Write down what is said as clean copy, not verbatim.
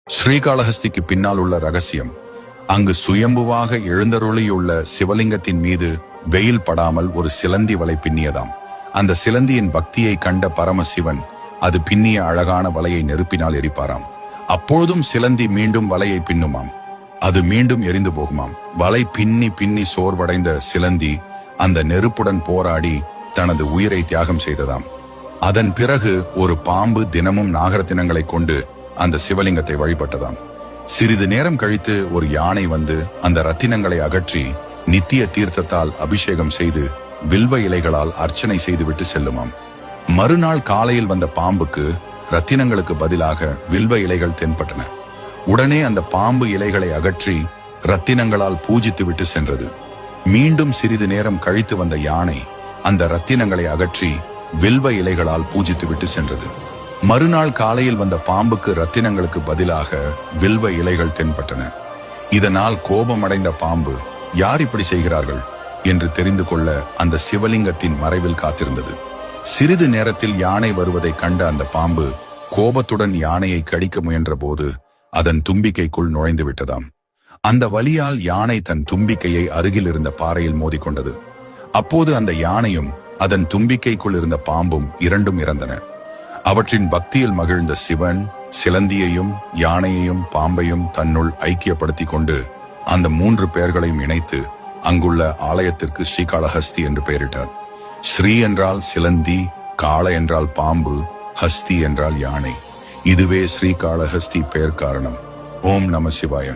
ஸ்ரீகாளஹஸ்திக்கு பின்னால் உள்ள ரகசியம், அங்கு சுயம்புவாக எழுந்தருளியுள்ள சிவலிங்கத்தின் மீது வெயில் படாமல் ஒரு சிலந்தி வலை பின்னியதாம். அந்த சிலந்தியின் பக்தியை கண்ட பரமசிவன் அது பின்னிய அழகான வலையை நெருப்பினால் எரிப்பாராம். அப்பொழுதும் சிலந்தி மீண்டும் வலையை பின்னுமாம். அது மீண்டும் எரிந்து போகுமாம். வலை பின்னி பின்னி சோர்வடைந்த சிலந்தி அந்த நெருப்புடன் போராடி தனது உயிரை தியாகம் செய்ததாம். அதன் பிறகு ஒரு பாம்பு தினமும் நாகரத்தினங்களை கொண்டு அந்த சிவலிங்கத்தை வழிபட்டதாம். சிறிது நேரம் கழித்து ஒரு யானை வந்து அந்த ரத்தினங்களை அகற்றி நித்திய தீர்த்தத்தால் அபிஷேகம் செய்து வில்வ இலைகளால் அர்ச்சனை செய்துவிட்டு செல்லுமாம். மறுநாள் காலையில் வந்த பாம்புக்கு ரத்தினங்களுக்கு பதிலாக வில்வ இலைகள் தென்பட்டன. உடனே அந்த பாம்பு இலைகளை அகற்றி ரத்தினங்களால் பூஜித்து விட்டு சென்றது. மீண்டும் சிறிது நேரம் கழித்து வந்த யானை அந்த ரத்தினங்களை அகற்றி வில்வ இலைகளால் பூஜித்து விட்டு சென்றது. மறுநாள் காலையில் வந்த பாம்புக்கு ரத்தினங்களுக்கு பதிலாக வில்வ இலைகள் தென்பட்டன. இதனால் கோபமடைந்த பாம்பு யார் இப்படி செய்கிறார்கள் என்று தெரிந்து கொள்ள அந்த சிவலிங்கத்தின் மறைவில் காத்திருந்தது. சிறிது நேரத்தில் யானை வருவதை கண்ட அந்த பாம்பு கோபத்துடன் யானையை கடிக்க முயன்ற போது அதன் தும்பிக்கைக்குள் நுழைந்து விட்டதாம். அந்த வலியால் யானை தன் தும்பிக்கையை அருகில் இருந்த பாறையில் மோதிக்கொண்டது. அப்போது அந்த யானையும் அதன் தும்பிக்கைக்குள் இருந்த பாம்பும் இரண்டும் இறந்தன. அவற்றின் பக்தியில் மகிழ்ந்த சிவன் சிலந்தியையும் யானையையும் பாம்பையும் தன்னுள் ஐக்கியப்படுத்தி கொண்டு அந்த 3 பெயர்களையும் இணைத்து அங்குள்ள ஆலயத்திற்கு ஸ்ரீகாளஹஸ்தி என்று பெயரிட்டார். ஸ்ரீ என்றால் சிலந்தி, காள என்றால் பாம்பு, ஹஸ்தி என்றால் யானை. இதுவே ஸ்ரீகாளஹஸ்தி பெயர் காரணம். ஓம் நம சிவாய.